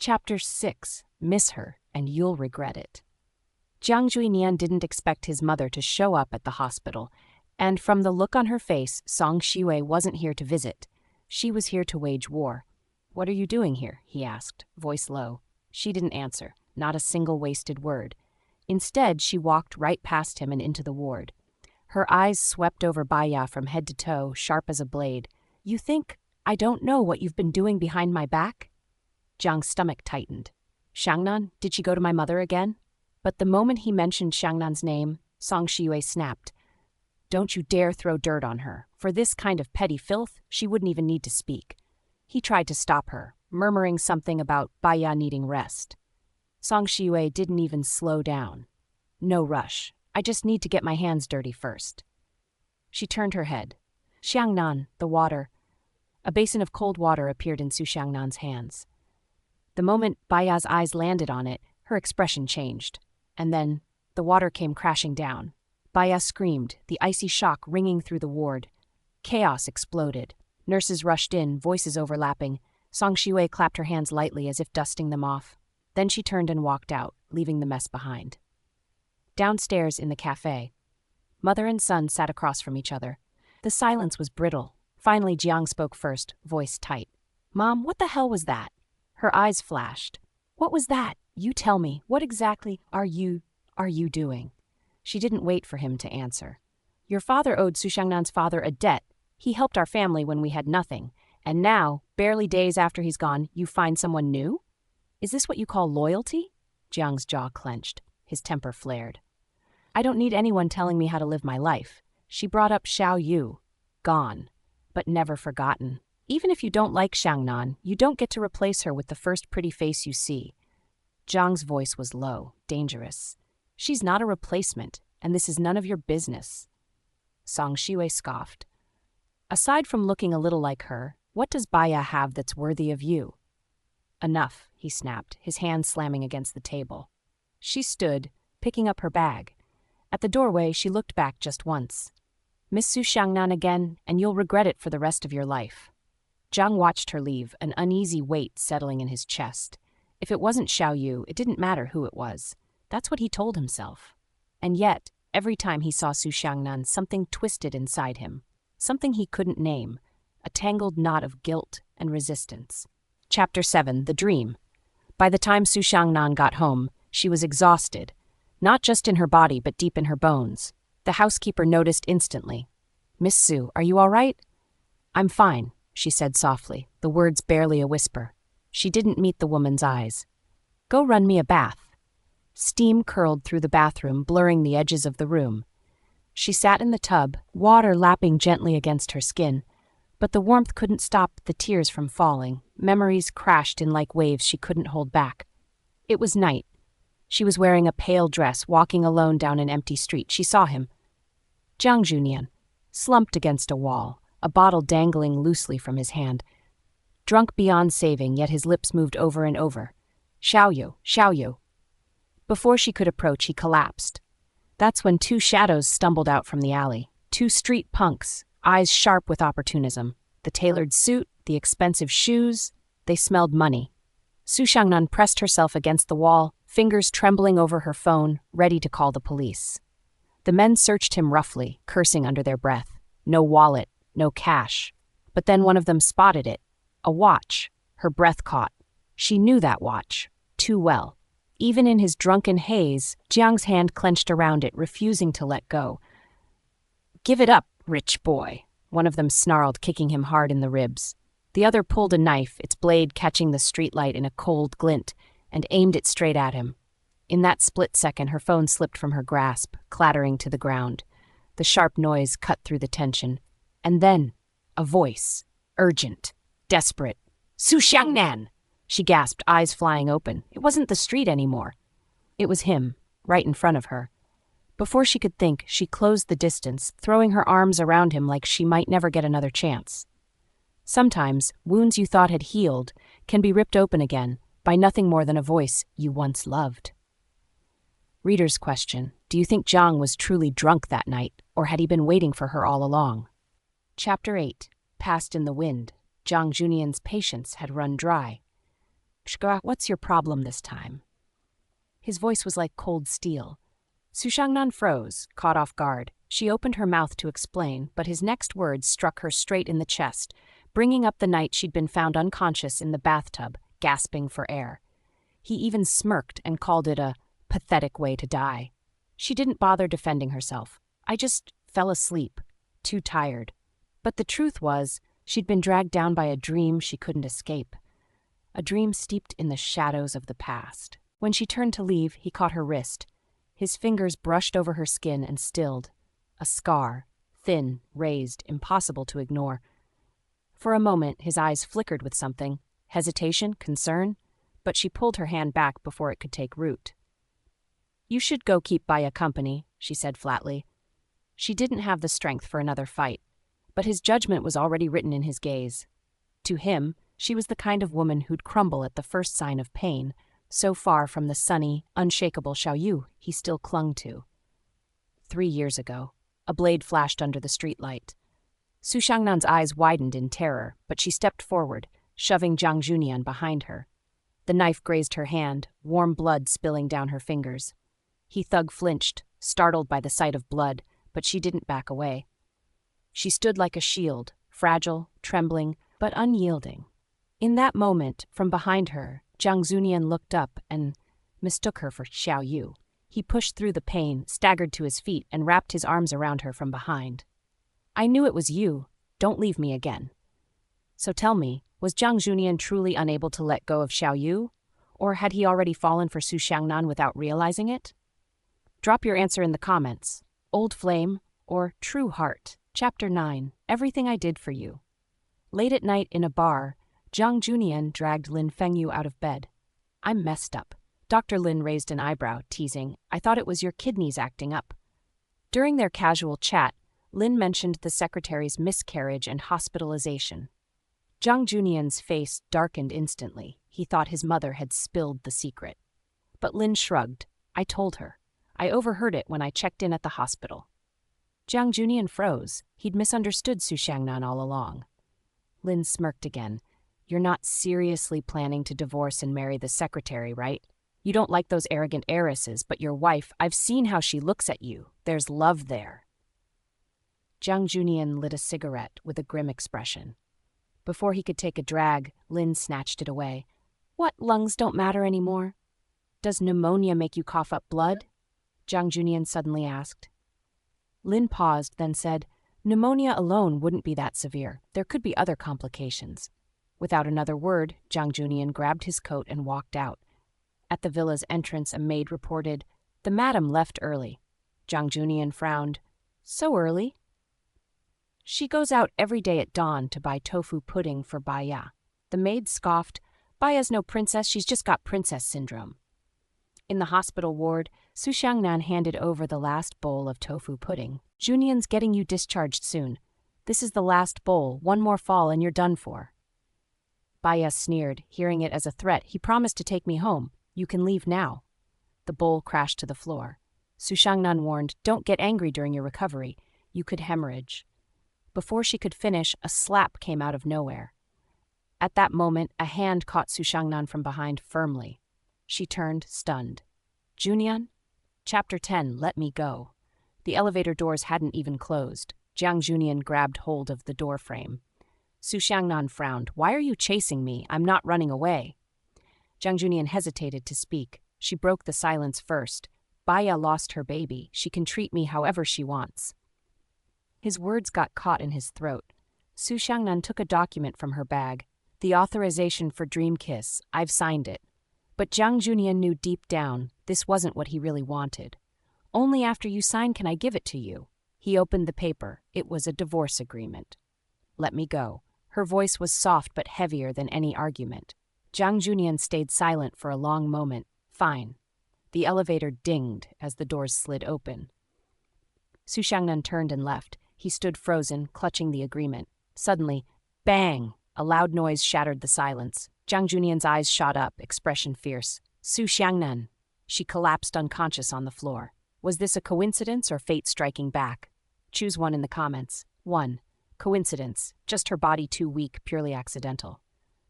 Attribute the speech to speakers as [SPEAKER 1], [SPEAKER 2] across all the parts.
[SPEAKER 1] Chapter 6. Miss her, and you'll regret it. Jiang Juinian didn't expect his mother to show up at the hospital, and from the look on her face, Song Shiwei wasn't here to visit. She was here to wage war. "What are you doing here?" he asked, voice low. She didn't answer, not a single wasted word. Instead, she walked right past him and into the ward. Her eyes swept over Baya from head to toe, sharp as a blade. "You think I don't know what you've been doing behind my back?" Jiang's stomach tightened. "Xiangnan, did she go to my mother again?" But the moment he mentioned Xiangnan's name, Song Shiwei snapped. "Don't you dare throw dirt on her. For this kind of petty filth, she wouldn't even need to speak." He tried to stop her, murmuring something about Baya needing rest. Song Shiwei didn't even slow down. "No rush. I just need to get my hands dirty first." She turned her head. "Xiangnan, the water." A basin of cold water appeared in Su Xiangnan's hands. The moment Baya's eyes landed on it, her expression changed. And then, the water came crashing down. Baya screamed, the icy shock ringing through the ward. Chaos exploded. Nurses rushed in, voices overlapping. Song Shiwei clapped her hands lightly as if dusting them off. Then she turned and walked out, leaving the mess behind. Downstairs in the cafe, mother and son sat across from each other. The silence was brittle. Finally, Jiang spoke first, voice tight. "Mom, what the hell was that?" Her eyes flashed. "What was that? You tell me, what exactly are you doing?" She didn't wait for him to answer. "Your father owed Su Xiangnan's father a debt. He helped our family when we had nothing. And now, barely days after he's gone, you find someone new? Is this what you call loyalty?" Jiang's jaw clenched. His temper flared. "I don't need anyone telling me how to live my life. She brought up Xiao Yu. Gone. But never forgotten. Even if you don't like Xiangnan, you don't get to replace her with the first pretty face you see." Jiang's voice was low, dangerous. "She's not a replacement, and this is none of your business." Song Shiwei scoffed. "Aside from looking a little like her, what does Baya have that's worthy of you?" "Enough," he snapped, his hand slamming against the table. She stood, picking up her bag. At the doorway, she looked back just once. "Miss Su Xiangnan again, and you'll regret it for the rest of your life." Jiang watched her leave, an uneasy weight settling in his chest. If it wasn't Xiao Yu, it didn't matter who it was. That's what he told himself. And yet, every time he saw Su Xiangnan, something twisted inside him. Something he couldn't name. A tangled knot of guilt and resistance. Chapter 7. The Dream. By the time Su Xiangnan got home, she was exhausted. Not just in her body, but deep in her bones. The housekeeper noticed instantly. "Miss Su, are you all right?" "I'm fine," she said softly, the words barely a whisper. She didn't meet the woman's eyes. "Go run me a bath." Steam curled through the bathroom, blurring the edges of the room. She sat in the tub, water lapping gently against her skin. But the warmth couldn't stop the tears from falling. Memories crashed in like waves she couldn't hold back. It was night. She was wearing a pale dress, walking alone down an empty street. She saw him. Jiang Junian, slumped against a wall, a bottle dangling loosely from his hand. Drunk beyond saving, yet his lips moved over and over. "Xiao Yu, Xiao Yu." Before she could approach, he collapsed. That's when two shadows stumbled out from the alley. Two street punks, eyes sharp with opportunism. The tailored suit, the expensive shoes, they smelled money. Su Xiangnan pressed herself against the wall, fingers trembling over her phone, ready to call the police. The men searched him roughly, cursing under their breath. No wallet, no cash. But then one of them spotted it. A watch. Her breath caught. She knew that watch. Too well. Even in his drunken haze, Jiang's hand clenched around it, refusing to let go. "Give it up, rich boy," one of them snarled, kicking him hard in the ribs. The other pulled a knife, its blade catching the streetlight in a cold glint, and aimed it straight at him. In that split second, her phone slipped from her grasp, clattering to the ground. The sharp noise cut through the tension. And then, a voice. Urgent. Desperate. "Su Xiangnan!" She gasped, eyes flying open. It wasn't the street anymore. It was him, right in front of her. Before she could think, she closed the distance, throwing her arms around him like she might never get another chance. Sometimes, wounds you thought had healed can be ripped open again by nothing more than a voice you once loved. Reader's question: do you think Jiang was truly drunk that night, or had he been waiting for her all along? Chapter 8. Past in the Wind. Jiang Junian's patience had run dry. Shka, what's your problem this time? His voice was like cold steel. Su Shangnan froze, caught off guard. She opened her mouth to explain, but his next words struck her straight in the chest, bringing up the night she'd been found unconscious in the bathtub, gasping for air. He even smirked and called it a pathetic way to die. She didn't bother defending herself. I just fell asleep, too tired. But the truth was, she'd been dragged down by a dream she couldn't escape. A dream steeped in the shadows of the past. When she turned to leave, he caught her wrist. His fingers brushed over her skin and stilled. A scar, thin, raised, impossible to ignore. For a moment, his eyes flickered with something, hesitation, concern, but she pulled her hand back before it could take root. You should go keep Baya company, she said flatly. She didn't have the strength for another fight, but his judgment was already written in his gaze. To him, she was the kind of woman who'd crumble at the first sign of pain, so far from the sunny, unshakable Xiaoyu he still clung to. 3 years ago, a blade flashed under the streetlight. Su Shangnan's eyes widened in terror, but she stepped forward, shoving Jiang Junian behind her. The knife grazed her hand, warm blood spilling down her fingers. He thug flinched, startled by the sight of blood, but she didn't back away. She stood like a shield, fragile, trembling, but unyielding. In that moment, from behind her, Jiang Junian looked up and mistook her for Xiaoyu. He pushed through the pain, staggered to his feet, and wrapped his arms around her from behind. I knew it was you. Don't leave me again. So tell me, was Jiang Junian truly unable to let go of Xiaoyu? Or had he already fallen for Su Shangnan without realizing it? Drop your answer in the comments. Old Flame or True Heart. Chapter 9. Everything I Did for You. Late at night in a bar, Jiang Junian dragged Lin Fengyu out of bed. I'm messed up. Dr. Lin raised an eyebrow, teasing, I thought it was your kidneys acting up. During their casual chat, Lin mentioned the secretary's miscarriage and hospitalization. Jiang Junian's face darkened instantly. He thought his mother had spilled the secret. But Lin shrugged. I told her. I overheard it when I checked in at the hospital. Jiang Junian froze. He'd misunderstood Su Shangnan all along. Lin smirked again. You're not seriously planning to divorce and marry the secretary, right? You don't like those arrogant heiresses, but your wife, I've seen how she looks at you. There's love there. Jiang Junian lit a cigarette with a grim expression. Before he could take a drag, Lin snatched it away. What, lungs don't matter anymore? Does pneumonia make you cough up blood? Jiang Junian suddenly asked. Lin paused, then said, Pneumonia alone wouldn't be that severe. There could be other complications. Without another word, Jiang Junian grabbed his coat and walked out. At the villa's entrance, a maid reported, The madam left early. Jiang Junian frowned. So early? She goes out every day at dawn to buy tofu pudding for Baya. The maid scoffed, Baya's no princess, she's just got princess syndrome. In the hospital ward, Su Shangnan handed over the last bowl of tofu pudding. Junian's getting you discharged soon. This is the last bowl, one more fall and you're done for. Baya sneered, hearing it as a threat. He promised to take me home. You can leave now. The bowl crashed to the floor. Su Shangnan warned, Don't get angry during your recovery. You could hemorrhage. Before she could finish, a slap came out of nowhere. At that moment, a hand caught Su Shangnan from behind firmly. She turned, stunned. Junian? Chapter 10, Let Me Go. The elevator doors hadn't even closed. Jiang Junian grabbed hold of the door frame. Su Shangnan frowned. Why are you chasing me? I'm not running away. Jiang Junian hesitated to speak. She broke the silence first. Baya lost her baby. She can treat me however she wants. His words got caught in his throat. Su Shangnan took a document from her bag. The authorization for Dream Kiss. I've signed it. But Jiang Junian knew deep down this wasn't what he really wanted. Only after you sign can I give it to you. He opened the paper. It was a divorce agreement. Let me go. Her voice was soft but heavier than any argument. Jiang Junian stayed silent for a long moment. Fine. The elevator dinged as the doors slid open. Su Shangnan turned and left. He stood frozen, clutching the agreement. Suddenly, bang! A loud noise shattered the silence. Jiang Junian's eyes shot up, expression fierce. Su Shangnan. She collapsed unconscious on the floor. Was this a coincidence or fate striking back? Choose one in the comments. 1. Coincidence. Just her body too weak, purely accidental.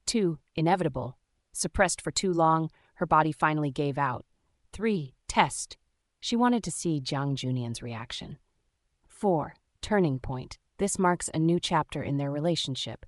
[SPEAKER 1] 2. Inevitable. Suppressed for too long, her body finally gave out. 3. Test. She wanted to see Jiang Junian's reaction. 4. Turning point. This marks a new chapter in their relationship.